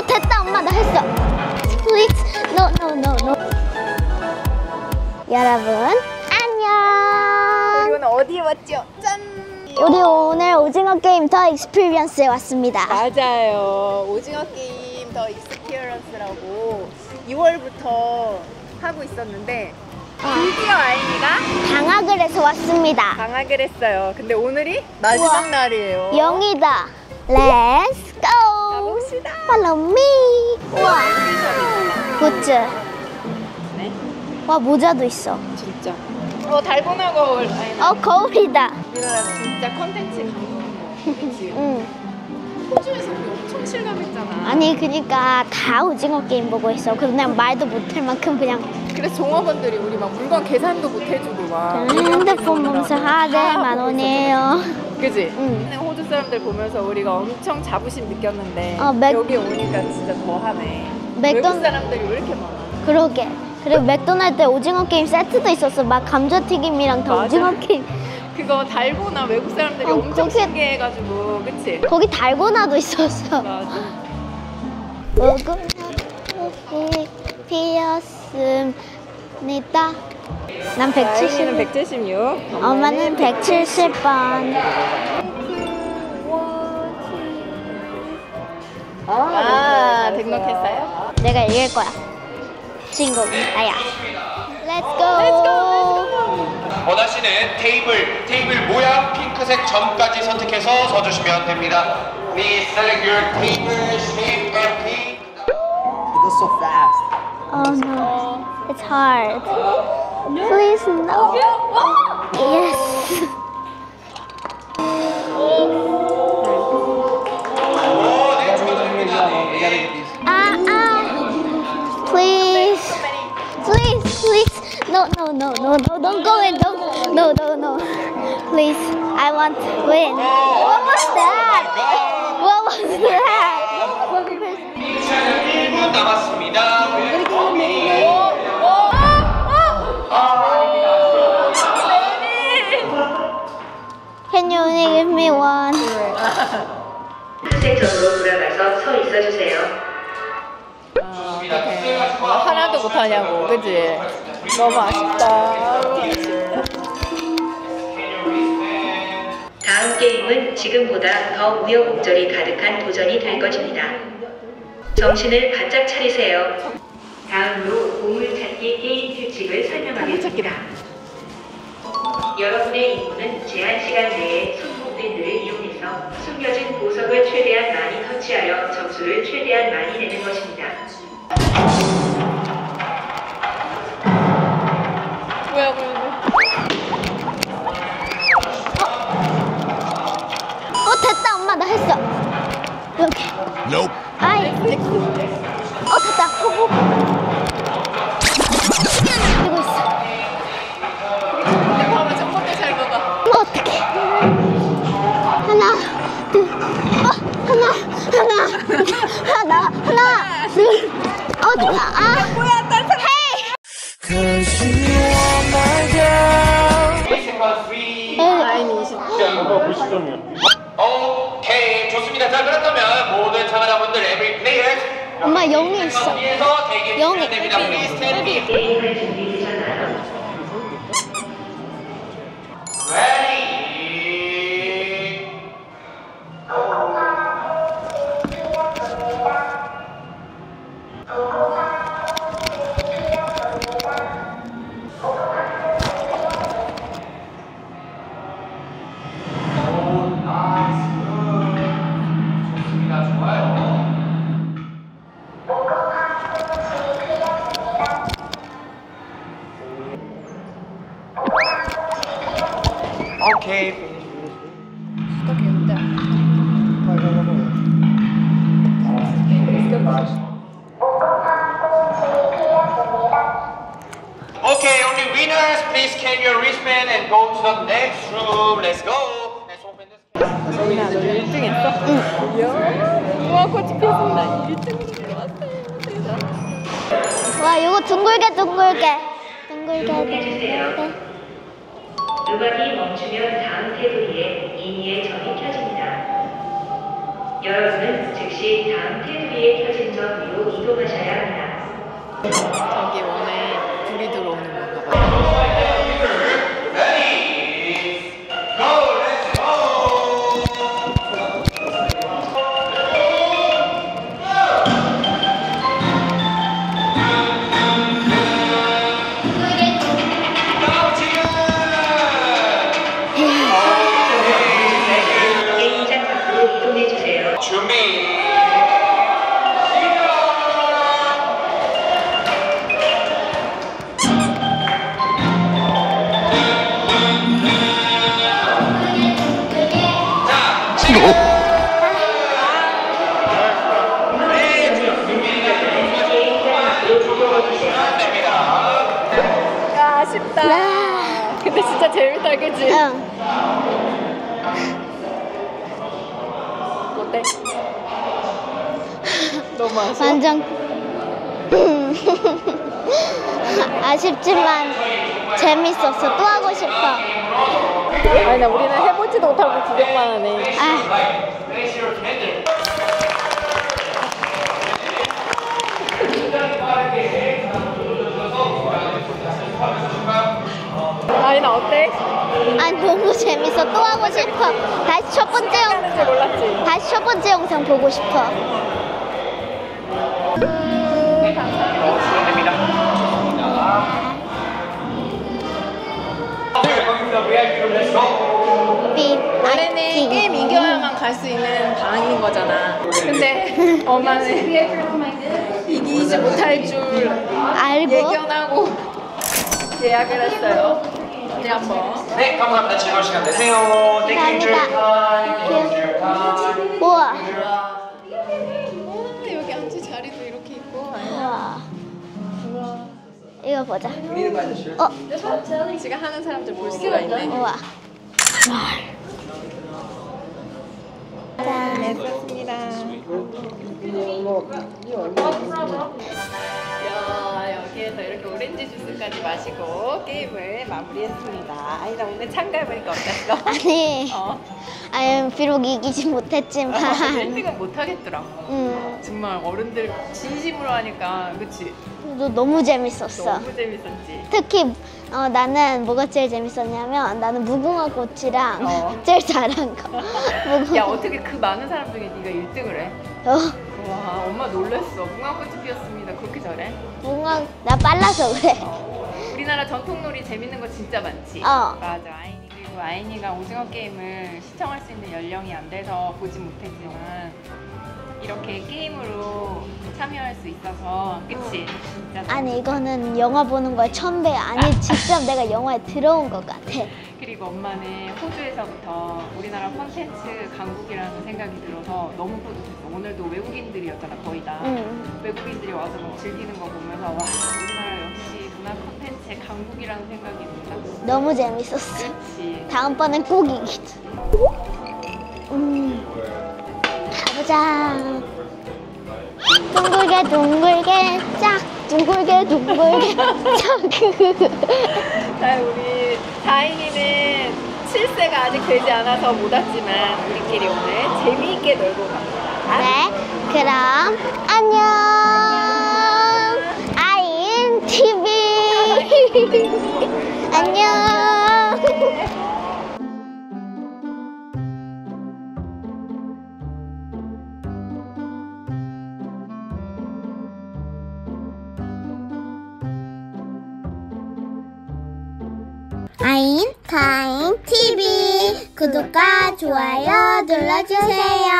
됐다 엄마 나 했어. Please no. 여러분 안녕. 우리 오늘 어디에 왔죠? 짠! 우리 오늘 오징어 게임 더 익스피리언스에 왔습니다. 맞아요. 오징어 게임 더 익스피리언스라고 2월부터 하고 있었는데 드디어 아이미가 방학을 해서 왔습니다. 방학을 했어요. 근데 오늘이 마지막 우와. 날이에요. 0이다. Let's go. 가봅시다. Follow me. 우와. 굿즈. 네? 와 모자도 있어. 진짜. 달고나 거울. 거울이다. 우리나라 진짜 컨텐츠 그치? 응. 호주에서 우리 엄청 실감했잖아. 아니 그니까 다 오징어 게임 보고 있어. 그냥 말도 못할 만큼 그냥 그래서 종업원들이 우리 막 물건 계산도 못 해주고 막 핸드폰 보면서 하대 만 원이에요. 그치? 응. 호주 사람들 보면서 우리가 엄청 자부심 느꼈는데 맥- 여기 오니까 진짜 더하네. 맥돈- 외국 사람들이 왜 이렇게 많아? 그러게. 그리고 맥도날드 오징어 게임 세트도 있었어. 막 감자튀김이랑 다 맞아. 오징어 게임. 그거 달고나 외국 사람들이 엄청 거기에- 신기해가지고 그치? 거기 달고나도 있었어. 맞아. 무궁화꽃이 피었습니다. 난 170. 아이는 176. 엄마는 170번. 등록했어요? 내가 이길 거야. 주인공 나야. Let's go. 원하시는 테이블 모양 핑크색 점까지 선택해서 서주시면 됩니다. Please select your table shape and pink. It goes so fast. Oh no, it's hard. Please no. Yes. 네, 축하드립니다. We gotta get these. Please. No, don't go in. No. Please, I want to win. What was that? What was that? 1분 남았습니다. Can you only give me one? 수색적으로 돌아가서 서 있어주세요. 하나도 못하냐고, 그치? 너무 아쉽다. 다음 게임은 지금보다 더 우여곡절이 가득한 도전이 될 것입니다. 정신을 바짝 차리세요. 다음으로 보물찾기 게임 규칙을 설명하겠습니다. 여러분의 임무는 제한 시간 내에 손목밴드를 이용해서 숨겨진 보석을 최대한 많이 터치하여 점수를 최대한 많이 내는 것입니다. 뭐야. 됐다 엄마 나 했어. 이렇게. Nope. 아이. 됐다. 이거 있어. 봐봐, 저것도 잘 봐봐. 어떡해. 하나, 둘, 하나, 둘. 뭐야, 딴 사람. 아이미 20점. 오케이, 좋습니다. 자, 그렇다면 모든 참가자분들 every player 엄마 0이 있어. 위에서 대기해 영이. 주시면 됩니다. Please stand here. 게임할 준비 되셨나요? Ready. 좋습니다. 좋아요. 오케이. 수다 개운다. Okay, only winners, please carry your wristband and go to the next room. Let's go. Let's open this. 여기나 너 1등 했어? 응. 우와, 꽃이 피었습니다. 1등인 것 같아. 와 이거 둥글게. 음악이 멈추면 다음 테두리에 이니의 점이 켜집니다. 여러분은 즉시 다음 테두리에 켜진 점 위로 이동하셔야 합니다. 저기 원에 불이 들어오는 건가 봐요. Ready, go, let's go. 게임장 밖으로 이동해주세요. 준비. 자, 지금. 됩니다. 야, 아쉽다. 근데 진짜 재밌다, 그치? 응. 어때? 너무 아쉬워? 완전 아쉽지만 재밌었어. 또 하고 싶어. 아니, 나 우리는 해보지도 못하고 구경만 하네. 아, 아니, 나 어때? 아니 너무 재밌어. 또 하고 싶어. 다시 첫 번째 하는지 몰랐지? 다시 첫 번째 영상 보고 싶어. 원래는 게임 이겨야만 갈 수 있는 방인 거잖아. 근데 엄마는 이기지 못할 줄 알고 예견하고 예약을 했어요. 우리 한번. 네, 감사합니다. 즐거운 시간 되세요. Thank you. 감사합니다. 우와. 여기 앉을 자리도 이렇게 있고. 우와. 우와. 이거 보자. We need to buy the shirt. 어, 지금 하는 사람들 볼 수가 있네. 우와. 짠. 네, 그렇습니다. 여기에서 이렇게 오렌지 주스까지 마시고 게임을 마무리했습니다. 아니, 나 오늘 참가해보니까 어땠어? 아니, 아니 비록 이기지 못했지만, 1등은 못하겠더라. 정말 어른들 진심으로 하니까, 그치? 너 너무 재밌었어. 너무 재밌었지? 특히 나는 뭐가 제일 재밌었냐면 나는 무궁화 꽃이랑 제일 잘한 거. 무궁화. 야, 어떻게 그 많은 사람 중에 네가 1등을 해? 와, 엄마 놀랐어. 무궁화꽃이 피었습니다. 그렇게 잘해? 무궁화 나 빨라서 그래. 우리나라 전통놀이 재밌는 거 진짜 많지? 어. 맞아. 그리고 아이니가 오징어 게임을 시청할 수 있는 연령이 안 돼서 보지 못했지만 이렇게 게임으로 참여할 수 있어서, 그치? 진짜 아니 이거는 영화 보는 거야 1000배. 아니 직접 내가 영화에 들어온 것 같아. 그리고 엄마는 호주에서부터 우리나라 콘텐츠 강국이라는 생각이 들어서 너무 뿌듯했어. 오늘도 외국인들이었잖아, 거의 다. 외국인들이 와서 막 즐기는 거 보면서 와, 우리나라 역시 문화 콘텐츠의 강국이라는 생각이 든다. 너무 재밌었어. 그렇지. 다음번엔 꼭 이기자. 가보자. 둥글게 둥글게 짝, 둥글게 둥글게 짝. 자, 우리 다인이는 7세가 아직 되지 않아서 못 왔지만 우리끼리 오늘 재미있게 놀고 갑니다. 네, 그럼 안녕. 아인 TV. 안녕. 아인 타임 TV 구독과 좋아요 눌러주세요.